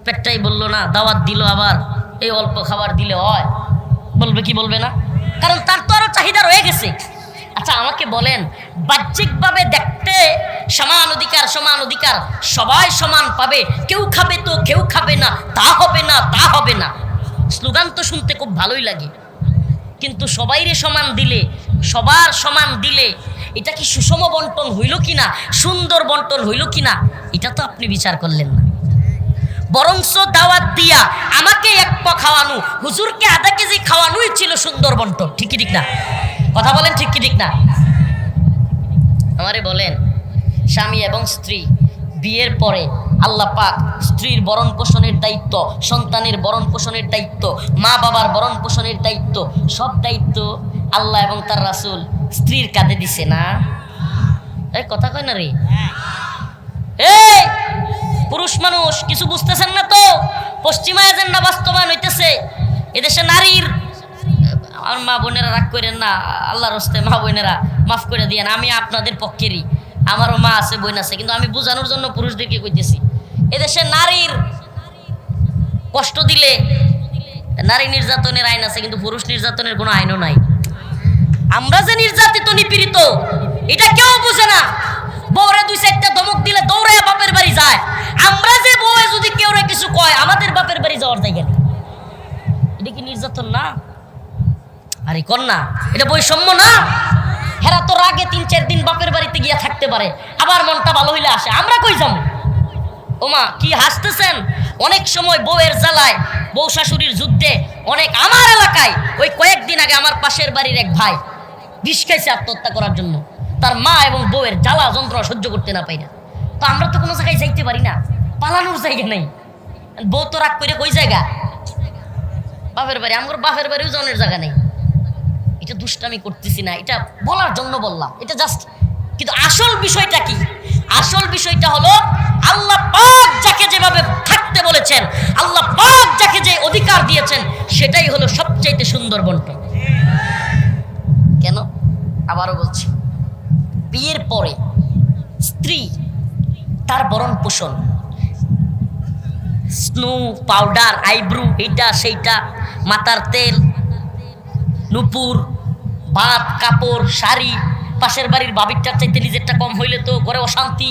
পেটটাই বললো না, দাওয়াত দিল আবার এই অল্প খাবার দিলে হয়? বলবে কি বলবে না? কারণ তার তো আরো চাহিদা রয়ে গেছে। আচ্ছা আমাকে বলেন, বাহ্যিকভাবে দেখতে সমান অধিকার, সমান অধিকার, সবাই সমান পাবে, কেউ খাবে তো কেউ খাবে না, তা হবে না, তা হবে না, স্লোগান তো শুনতে খুব ভালোই লাগে। কিন্তু সবাইরে সমান দিলে, সবার সমান দিলে এটা কি সুষম বন্টন হইল কিনা, সুন্দর বন্টন হইল কিনা, এটা তো আপনি বিচার করলেন না। বরংস দাওয়াত দিয়া আমাকে 1 পোয়া খাওয়ানো, হুজুরকে আধা কেজি খাওয়ানোই ছিল সুন্দর বন্টন। ঠিক কি ঠিক না? কথা বলেন ঠিক কি ঠিক না? আমারে বলেন, স্বামী এবং স্ত্রী বিয়ের পরে আল্লাহ পাক স্ত্রীর ভরণ পোষণের দায়িত্ব, সন্তানের ভরণ পোষণের দায়িত্ব, মা বাবার ভরণ পোষণের দায়িত্ব, সব দায়িত্ব আল্লাহ এবং তার রাসূল স্ত্রীর কাঁধে দিছে না? এই কথা কয় না রে, এই পুরুষ মানুষ কিছু বুঝতেছেন না তো? পশ্চিমা এজেন্ডা বাস্তবায়ন হইতেছে এদেশে নারীর। আমার মা বোনেরা রাগ করেন না, আল্লাহর হস্তে মা বোনেরা মাফ করে দিয়েন, আমি আপনাদের পক্ষেরই, আমারও মা আছে, বোন আছে, কিন্তু আমি বোঝানোর জন্য পুরুষদেরকে কইতেছি, এদেশে নারীর কষ্ট দিলে নারী নির্যাতনের আইন আছে, কিন্তু পুরুষ নির্যাতনের কোনো আইনও নাই। আমরা যে নির্যাতিত নিপীড়িত এটা কেউ বুঝে না। বউরে 2-4টা ধমক দিলে দৌড়ে বাপের বাড়ি যায়। আমরা যে বউয়ে যদি কেউ কিছু কয়, আমাদের বাপের বাড়ি যাওয়ার জায়গা নেই। এটা কি নির্যাতন না? আরে কন্যা, এটা বৈষম্য না? হেরা তো রাগে 3-4 দিন বাপের বাড়িতে গিয়ে থাকতে পারে, আবার মনটা ভালো হইলে আসে, আমরা কই যাবো? ওমা কি হাসতেছেন? অনেক সময় বউয়ের জ্বালায়, বউ শাশুড়ির যুদ্ধে অনেক, আমার এলাকায় ওই কয়েকদিন আগে আমার পাশের বাড়ির এক ভাই বিষ খাইছে আত্মহত্যা করার জন্য, তার মা এবং বউয়ের জ্বালা যন্ত্রণা সহ্য করতে না পাই না। তো আমরা তো কোনো জায়গায় যাইতে পারি না, পালানোর জায়গা নেই। বউ তো রাগ করে কই জায়গা? বাপের বাড়ি। আমার বাপের বাড়িও জনের জায়গা নেই। এটা দুষ্টামি করতেছি না, এটা বলার জন্য বললাম, এটা জাস্ট। কিন্তু আসল বিষয়টা কি? আসল বিষয়টা হলো আল্লাহ পাক যাকে যেভাবে থাকতে বলেছেন, আল্লাহ পাক যাকে যে অধিকার দিয়েছেন, সেটাই হলো সবচাইতে সুন্দর বন্টন। কেন? আবারও বলছি, বিয়ের পরে স্ত্রী তার ভরণ পোষণ, স্নো, পাউডার, আইব্রু, এইটা সেইটা, মাথার তেল, নুপুর, ভাত, কাপড়, শাড়ি, পাশের বাড়ির বাবিরটার চাইতে নিজেরটা কম হইলে তো ঘরে অশান্তি,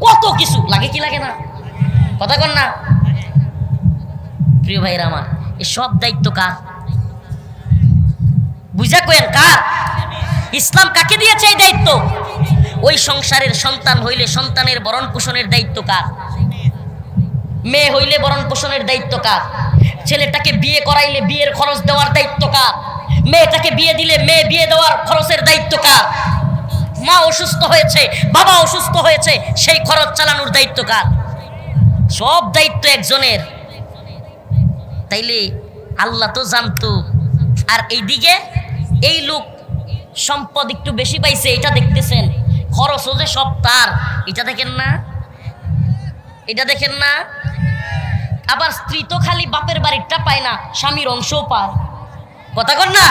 কত কিছু লাগে কি লাগে না? কথা কন না প্রিয় ভাইরা আমার? এই সব দায়িত্ব কার? বুঝা কয়েন কার? ইসলাম কাকে দিয়েছে এই দায়িত্ব? ওই সংসারের সন্তান হইলে সন্তানের ভরণ পোষণের দায়িত্ব কার? মেয়ে হইলে ভরণ পোষণের দায়িত্ব কার? ছেলেটাকে বিয়ে করাইলে বিয়ের খরচ দেওয়ার দায়িত্ব কার? মেয়েটাকে বিয়ে দিলে মেয়ে বিয়ে দেওয়ার খরচের দায়িত্ব কার? মা অসুস্থ হয়েছে, বাবা অসুস্থ হয়েছে, সেই খরচ চালানোর দায়িত্ব কার? সব দায়িত্ব একজনের। তাইলে আল্লাহ তো জানতো। আর এইদিকে এই লোক সম্পদ একটু বেশি পাইছে, এটা দেখতেছেন, খরচও যে সব তার, এটা দেখেন না? এটা দেখেন না? আবার স্ত্রী তো খালি বাপের বাড়িরটা পায় না, স্বামীর অংশও পায়। কথা কন না?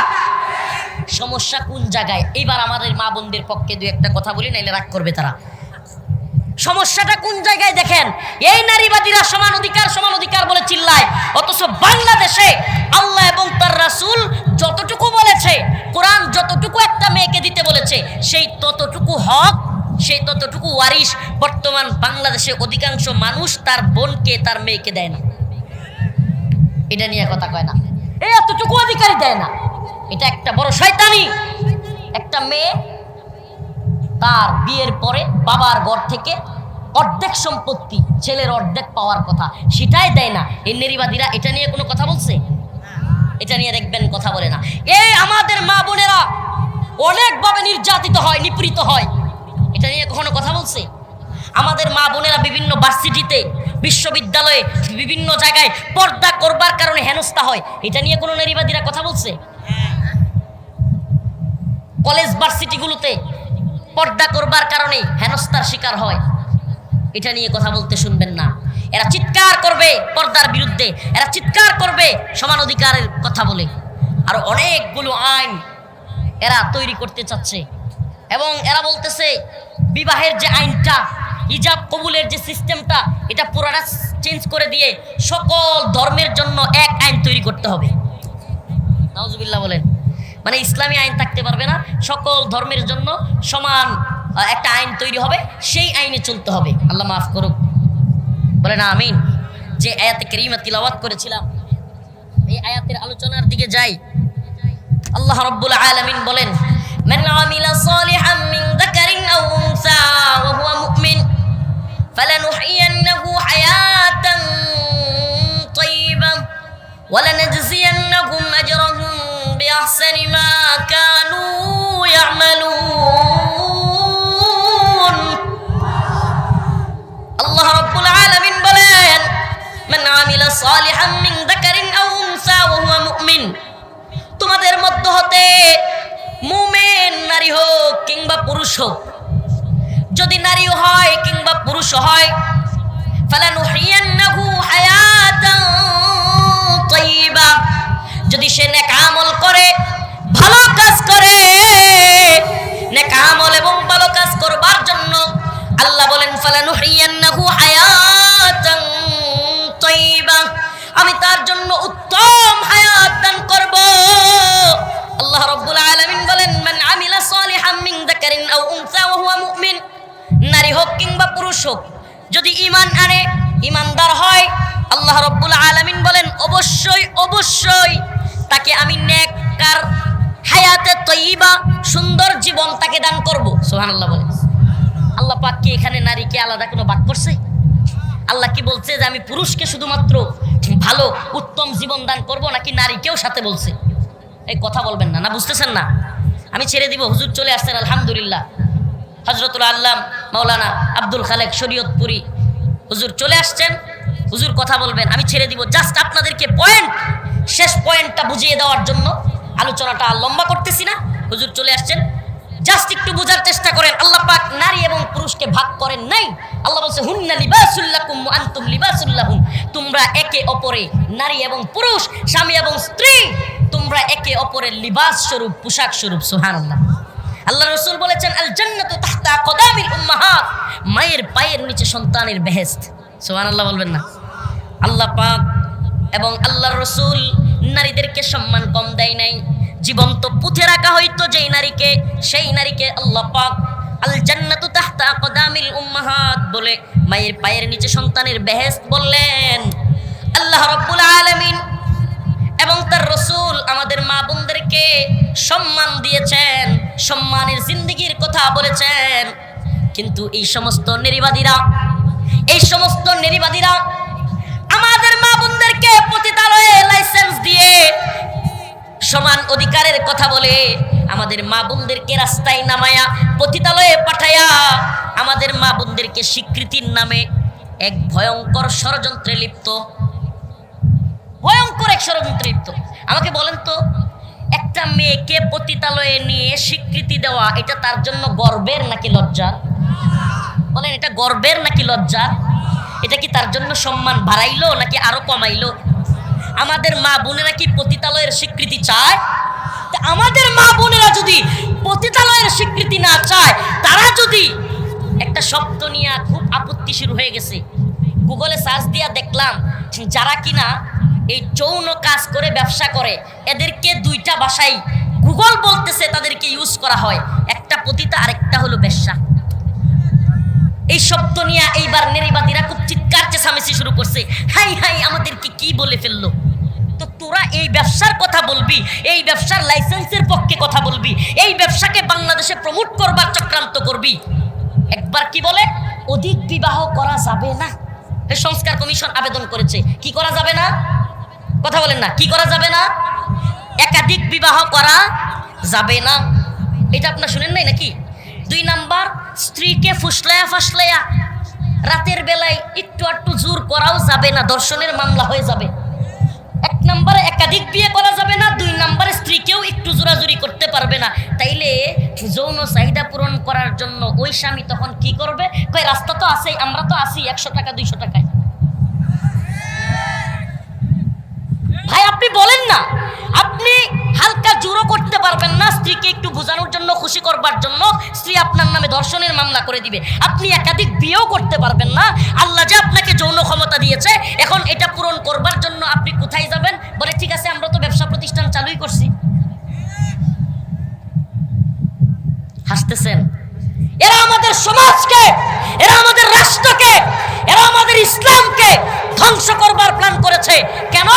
সমস্যা কোন জায়গায়? এইবার আমাদের মা বোনদের পক্ষে দুই একটা কথা বলি, নাইলে রাগ করবে তারা। সমস্যাটা কোন জায়গায় দেখেন? এই নারীবাদীরা সমান অধিকার বলে চিল্লায়, অথচ বাংলাদেশে আল্লাহ এবং তার রাসূল যতটুকু বলেছে, কোরআন যতটুকু একটা মেয়েকে দিতে বলেছে, সেই ততটুকু হক, সেই ততটুকু ওয়ারিশ বর্তমান বাংলাদেশে অধিকাংশ মানুষ তার বোনকে, তার মেয়েকে দেয় না। এটা নিয়ে কথা কয় না, এই এতটুকু অধিকারই দেয় না। এটা একটা বড় শয়তানি। একটা মেয়ে তার বিয়ের পরে বাবার ঘর থেকে অর্ধেক সম্পত্তি, ছেলের অর্ধেক পাওয়ার কথা, সেটাই দেয় না। এই নারীবাদীরা এটা নিয়ে কোনো কথা বলছে? এটা নিয়ে দেখবেন কথা বলে না। এই আমাদের মা বোনেরা অনেকভাবে নির্যাতিত হয়, নিপীড়িত হয়, এটা নিয়ে কখনো কথা বলছে? আমাদের মা বোনেরা বিভিন্ন ভার্সিটিতে, বিশ্ববিদ্যালয়ে, বিভিন্ন জায়গায় পর্দা করবার কারণে হেনস্থা হয়, এটা নিয়ে কোনো নারীবাদীরা কথা বলছে? কলেজ ভার্সিটিগুলোতে পর্দা করবার কারণে হেনস্থার শিকার হয়, এটা নিয়ে কথা বলতে শুনবেন না। এরা চিৎকার করবে পর্দার বিরুদ্ধে, এরা চিৎকার করবে সমান অধিকারের কথা বলে। আর অনেকগুলো আইন এরা তৈরি করতে চাচ্ছে, এবং এরা বলতেছে বিবাহের যে আইনটা, হিজাব কবুলের যে সিস্টেমটা, এটা পুরোটা চেঞ্জ করে দিয়ে সকল ধর্মের জন্য এক আইন তৈরি করতে হবে। নাউজুবিল্লাহ বলেন। মানে ইসলামী আইন থাকতে পারবে না, সকল ধর্মের জন্য সমান একটা আইন তৈরি হবে, সেই আইনে চলতে হবে। আল্লাহ মাফ করুক, বলেন আমিন। যে আয়াতে কারিমা তিলাওয়াত করেছিলাম, এই আয়াতের আলোচনার দিকে যাই। আল্লাহ রাব্বুল আলামিন বলেন, মান আমিলা সালিহাম মিন যাকারিন আও উনসা ওয়া হুয়া মুমিন ফালানুহইয়ান্নাহু হায়াতান তাইয়্যিবা ওয়া লানাজজিয়ান্নাহুম আজরাহুম বিআহসানি মা কানু ইয়ামালুন। আল্লাহ রাব্বুল আলামিন বলেন, মান আমিলা সালিহাম মিন যাকারিন আও উনসা ওয়া হুয়া মুমিন, তোমাদের মধ্য হতে মুমিন নারী হোক কিংবা পুরুষ হোক, যদি নারীও হয় কিংবা পুরুষ হয়, ফালানুহিয়ান্নাহু হায়াতান তাইয়্যিবা, যদি সে নেক আমল করে, ভালো কাজ করে, নেক আমল এবং ভালো কাজ করবার জন্য আল্লাহ বলেন ফালানুহিয়ান্নাহু হায়াতান তাইয়্যিবা, আমি তার জন্য উত্তম হায়াত দান করব। আল্লাহ রাব্বুল আলামিন বলেন, মান আমিলা সালিহাম মিন যাকারিন আও উনসা ওয়া হুয়া মুমিন, নারী হোক কিংবা পুরুষ হোক, যদি ঈমান আনে, ঈমানদার হয়, আল্লাহ রাব্বুল আলামিন বলেন অবশ্যই অবশ্যই তাকে আমি নেককার হায়াতে তাইয়্যিবা, সুন্দর জীবন তাকে দান করব। সুবহানাল্লাহ বলেন। আল্লাহ পাক কি এখানে নারীকে আলাদা কোনো ভাগ করছে? আল্লাহ কি বলছে যে আমি পুরুষকে শুধুমাত্র ভালো উত্তম জীবন দান করব, নাকি নারীকেও সাথে বলছে? এই কথা বলবেন না, না বুঝতেছেন না? আমি ছেড়ে দিব। হুজুর চলে আসছেন আলহামদুলিল্লাহ, হযরতুল আল্লাম মাওলানা আব্দুল খালেক শরীয়তপুরি হুজুর চলে আসছেন। হুজুর কথা বলবেন, আমি ছেড়ে দিব। জাস্ট আপনাদেরকে শেষ পয়েন্টটা বুঝিয়ে দেওয়ার জন্য, আলোচনাটা লম্বা করতেছি না। হুজুর চলে আসছেন, জাস্ট একটু বোঝার চেষ্টা করেন। আল্লাহ পাক নারী এবং পুরুষকে ভাগ করেন নাই। আল্লাহ বলছে হুন্না লিবাসুল লাকুম ওয়া আনতুম লিবাসুল লাহুম, তোমরা একে অপরে, নারী এবং পুরুষ, স্বামী এবং স্ত্রী, তোমরা একে অপরের লিবাস স্বরূপ, পোশাক স্বরূপ। সুবহানাল্লাহ। আল্লাহ রাসূল বলেছেন আল জান্নাতু তাহতা আকদামিল উম্মাহাত, মায়ের পায়ের নিচে সন্তানের বেহেশত। সুবহানাল্লাহ বলবেন না? আল্লাহ পাক এবং আল্লাহর রাসূল নারীদেরকে সম্মান কম দেয় নাই। জীবন্ত পুঁতে রাখা হইতো যেই নারীকে, সেই নারীকে আল্লাহ পাক আল জান্নাতু তাহতা আকদামিল উম্মাহাত বলে, মায়ের পায়ের নিচে সন্তানের বেহেশত বললেন। আল্লাহ রাব্বুল আলামিন এবং তার রাসূল আমাদের মা বোনদেরকে সম্মান দিয়েছেন, সম্মানের জিন্দেগির কথা বলেছেন। কিন্তু এই সমস্ত নারীবাদীরা আমাদের মা বোনদেরকে পতিতালয়ে লাইসেন্স দিয়ে সমান অধিকারের কথা বলে আমাদের মা বোনদেরকে রাস্তায় নামায়া পতিতালয়ে পাঠায়া আমাদের মা বোনদেরকে স্বীকৃতির নামে এক ভয়ঙ্কর ষড়যন্ত্রে লিপ্ত, ভয়ঙ্কর এক ষড়যন্ত্রে লিপ্ত। আমাকে বলেন তো, একটা মেয়েকে পতিতালয়ে নিয়ে স্বীকৃতি দেওয়া এটা তার জন্য গর্বের নাকি লজ্জা? বলেন, এটা গর্বের নাকি লজ্জা? এটা কি তার জন্য সম্মান বাড়াইলো নাকি আরো কমাইলো? আমাদের মা বোনেরা কি পতিতালয়ের স্বীকৃতি চায়? আমাদের মা বোনেরা যদি পতিতালয়ের স্বীকৃতি না চায়, তারা যদি একটা শব্দ নিয়ে খুব আপত্তি শুরু হয়ে গেছে। গুগলে সার্চ দিয়া দেখলাম যারা কিনা এই যৌন কাজ করে ব্যবসা করে, এদেরকে দুইটা ভাষায় গুগল বলতেছে তাদেরকে ইউজ করা হয়, একটা পতিতা আরেকটা হলো বেশ্যা। এই শব্দ নিয়ে এইবার নারীবাদীরা খুব চিৎকার চেঁচামেচি শুরু করছে, হাই হাই আমাদেরকে কি বলে ফেললো। তো তোরা এই ব্যবসার কথা বলবি, এই ব্যবসার লাইসেন্সের পক্ষে কথা বলবি, এই ব্যবসাকে বাংলাদেশে প্রমোট করবার চক্রান্ত করবি। একবার কি বলে অধিক বিবাহ করা যাবে না, সংস্কার কমিশন আবেদন করেছে, কি করা যাবে না? কথা বলেন না, কি করা যাবে না? একাধিক বিবাহ করা যাবে না। এটা আপনারা শুনেন নাই নাকি? 2 নাম্বার, স্ত্রীকে ফুসলায়া ফাসলায়া রাতের বেলায় একটু একটু জোর করাও যাবে না, ধর্ষণের মামলা হয়ে যাবে। 1 নম্বরে একাধিক বিয়ে করা যাবে না, 2 নম্বরে স্ত্রীকেও একটু জোরাজুরি করতে পারবে না। তাইলে যৌন চাহিদা পূরণ করার জন্য ওই স্বামী তখন কি করবে? কই রাস্তা তো আছেই, আমরা তো আছি 100 টাকা 200 টাকায়। ভাই আপনি বলেন না, আপনি হালকা জোরও করতে পারবেন না স্ত্রীকে একটু বোঝানোর জন্য, খুশি করবার জন্য, স্ত্রী আপনার নামে ধর্ষণের মামলা করে দিবে। আপনি একাধিক বিয়েও করতে পারবেন না। আল্লাহ যে আপনাকে যৌন ক্ষমতা দিয়েছে, এখন এটা পূরণ করবার জন্য আপনি কোথায় যাবেন? বলে ঠিক আছে আমরা তো ব্যবসা প্রতিষ্ঠান চালুই করছি। হাসতেছেন। এরা আমাদের সমাজকে, এরা আমাদের রাষ্ট্রকে, এরা আমাদের ইসলামকে ধ্বংস করবার প্ল্যান করেছে। কেন?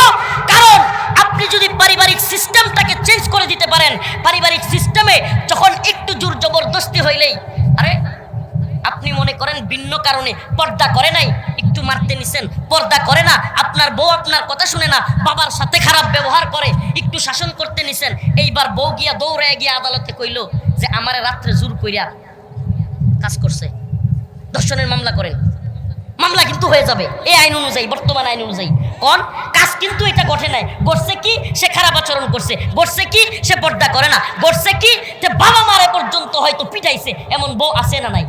কারণ আপনি যদি পারিবারিক সিস্টেমটাকে চেঞ্জ করে দিতে পারেন, পারিবারিক সিস্টেমে যখন একটু জোর জবরদস্তি হইলেই, আরে আপনি মনে করেন ভিন্ন কারণে পর্দা করে নাই, একটু মারতে নিছেন, পর্দা করে না, আপনার বউ আপনার কথা শুনে না, বাবার সাথে খারাপ ব্যবহার করে, একটু শাসন করতে নিছেন, এইবার বউ গিয়া দৌড়ে গিয়া আদালতে কইলো যে আমারে রাত্রে জোর কইরা কাজ করছে, ধর্ষণের মামলা করেন। মামলা কিন্তু হয়ে যাবে এই আইন অনুযায়ী, বর্তমান আইন অনুযায়ী। কোন কাজ কিন্তু এটা ঘটে নাই, ঘটছে কি সে খারাপ আচরণ করছে, ঘটছে কি সে পর্দা করে না, ঘটছে কি যে বাবা মারে পর্যন্ত হয়তো পিটাইছে, এমন বউ আছে না নাই?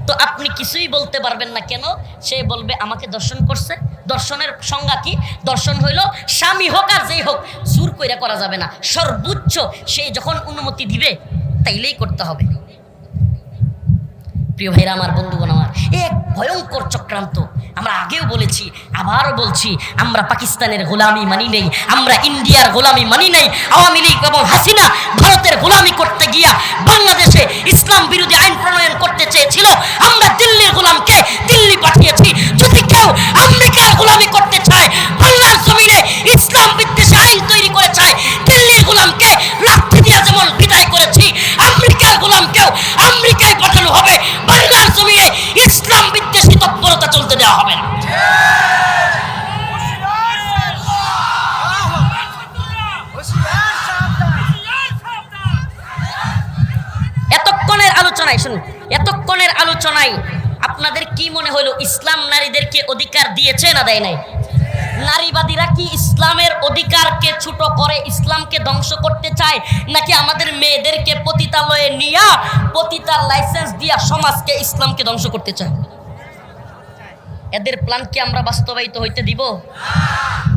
তো আপনি কিছুই বলতে পারবেন না। কেন? সে বলবে আমাকে দর্শন করছে। দর্শনের সংজ্ঞা কি? দর্শন হইল স্বামী হোক আর যেই হোক, জোর কইরা করা যাবে না, সর্বোচ্চ সে যখন অনুমতি দিবে তাইলেই করতে হবে। প্রিয় ভাইরা আমার, বন্ধুগণ আমার, এক ভয়ঙ্কর চক্রান্ত। আমরা আগেও বলেছি, আবারও বলছি, আমরা পাকিস্তানের গোলামি মানি নেই, আমরা ইন্ডিয়ার গোলামি মানি নেই। আওয়ামী লীগ এবং হাসিনা ভারতের গোলামি করতে গিয়া বাংলাদেশে ইসলাম বিরোধী আইন প্রণয়ন করতে চেয়েছিল, আমরা দিল্লির গোলামকে দিল্লি পাঠিয়েছি। যদি কেউ আমেরিকার গোলামি করতে চায়, বাংলার জমিনে ইসলাম বিদ্বেষী আইন তৈরি করে চায়, দিল্লির গোলামকে লাঠি দিয়া যেমন বিদায় করেছি, আমেরিকার গোলামকেও আমেরিকায় পাঠানো হবে। বাংলার জমিনে ইসলাম বিদ্বেষী তৎপরতা চলতে দেওয়া হবে না। এতক্ষণের আলোচনায় শুনুন, এতক্ষণের আলোচনায় আপনাদের কি মনে হলো? ইসলাম নারীদেরকে অধিকার দিয়েছে না দেয় নাই? নারীবাদীরা কি ইসলামের অধিকারকে ছোট করে ইসলামকে ধ্বংস করতে চায়, নাকি আমাদের মেয়েদেরকে পতিতালয়ে নিয়া পতিতার লাইসেন্স দিয়া সমাজকে ইসলামকে ধ্বংস করতে চায়? এদের প্ল্যান কি আমরা বাস্তবায়িত হইতে দিব?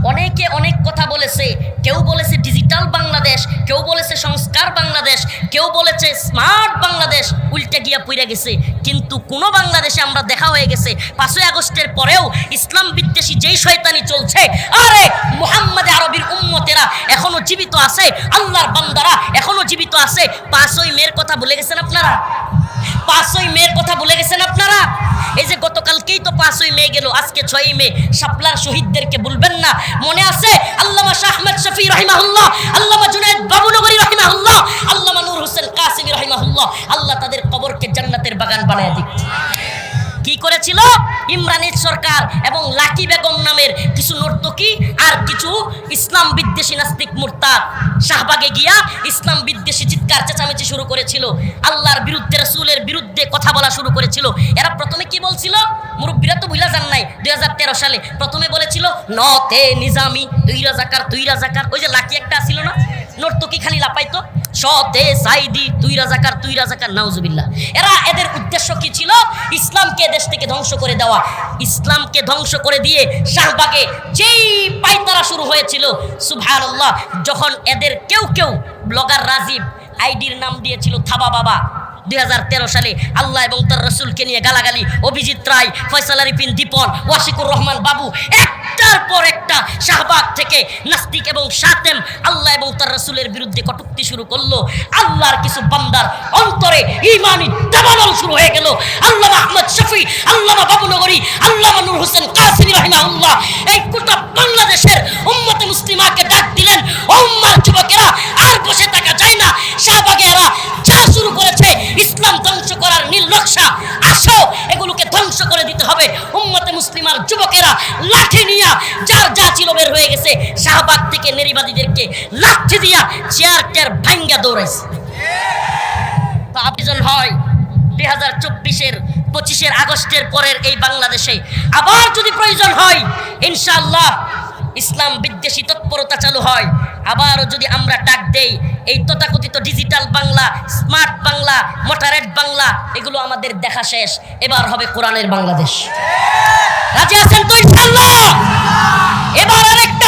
অনেকে অনেক কথা বলেছে, কেউ বলেছে ডিজিটাল বাংলাদেশ, কেউ বলেছে সংস্কার বাংলাদেশ, কেউ বলেছে স্মার্ট বাংলাদেশ, উল্টে গিয়া পইরা গেছে। কিন্তু কোন বাংলাদেশে আমরা দেখা হয়ে গেছে 5ই আগস্টের পরেও ইসলাম বিদ্বেষী যেই শয়তানি চলছে, আরে মুহাম্মদে আরবির উম্মতেরা এখনো জীবিত আছে, আল্লাহর বান্দারা এখনো জীবিত আছে। 5ই মের কথা ভুলে গেছেন আপনারা? 5ই মের কথা ভুলে গেছেন আপনারা? এই যে গতকালকেই তো 5ই মে গেল, আজকে 6ই মে, শাপলার শহীদদেরকে ভুলবেন না। মনে আছে আল্লামা শাহ আহমদ শফি রাহিমাহুল্লাহ, আল্লামা জুনায়েদ বাবুনগরী রাহিমাহুল্লাহ, আল্লামা নূর হোসেন কাসিমি রাহিমাহুল্লাহ, আল্লাহ তাদের কবরকে জান্নাতের বাগান বানায় দিক। কি করেছে? ছিল ইমরানের সরকার এবং লাকি বেগম নামের কিছু নর্তকী আর কিছু ইসলাম বিদ্বেষী নাস্তিক মুরতাদ শাহবাগে গিয়া ইসলাম বিদ্বেষী চিৎকার চেঁচামেচি শুরু করেছিল, আল্লাহর বিরুদ্ধে রাসূলের বিরুদ্ধে কথা বলা শুরু করেছিল। এরা প্রথমে কি বলছিল, মুরব্বীরা তো ভুলা যান নাই, 2013 সালে প্রথমে বলেছিল নতে নিজামি তুই রাজাকার তুই রাজাকার। ওই যে লাকি একটা ছিল না নর্তকী, খালি লাপাইতো সতে সাইদি তুই রাজাকার তুই রাজাকার, নাউজুবিল্লাহ। এদের উদ্দেশ্য কি ছিল, ইসলামকে দেশ থেকে ধ্বংস করে দেওয়া। ইসলামকে ধ্বংস করে দিয়ে শাহবাগে যেই পাইতারা শুরু হয়েছিল, সুবহানাল্লাহ, যখন এদের কেউ কেউ ব্লগার রাজীব আইডির নাম দিয়েছিল থাবা বাবা, 2013 সালে আল্লাহ এবং তার রসুলকে নিয়ে গালাগালি, অভিজিৎ রায়, ফয়সাল আরিফিন দীপন, ওয়াশিকুর রহমান বাবু, একটার পর একটা শাহবাগ থেকে নাস্তিক এবং শাতেম আল্লাহ এবং তার রসুলের বিরুদ্ধে কটূক্তি শুরু করলো। আল্লাহর কিছু বান্দার অন্তরে ঈমানি দাবানল শুরু হয়ে গেল। আল্লামা আহমদ শফি, আল্লামা বাবুনগরী, আল্লামা নূর হোসেন কাসিমি রাহিমাহুল্লাহ এই গোটা বাংলাদেশের উম্মতে মুসলিমাকে ডাক দিলেন, ও উম্মার যুবকেরা, আর বসে থাকা যায় না। শাহবাগে এরা যা শুরু করেছে ইসলাম ধ্বংস করার নীল নকশা, আসো এগুলোকে ধ্বংস করে দিতে হবে। উম্মতে মুসলিমার যুবকেরা লাঠি নিয়া যার যা ছিল বের হয়ে গেছে, শাহবাগ থেকে নেরিবাদীদেরকে লাঠি দিয়া চেয়ার টেয়ার ভাঙ্গা দৌড়াইছে। তো আবেদন হয় 2024-এর 25 আগস্টের পরের এই বাংলাদেশে আবার যদি প্রয়োজন হয়, ইনশাআল্লাহ ইসলাম বিদ্বেষী তৎপরতা চালু হয়, আবারও যদি আমরা ডাক দেই, এই তথাকথিত ডিজিটাল বাংলা, স্মার্ট বাংলা, মোটারেট বাংলা, এগুলো আমাদের দেখা শেষ। এবার হবে কোরআনের বাংলাদেশ। রাজি আছেন তো ইনশাআল্লাহ? এবার আরেকটা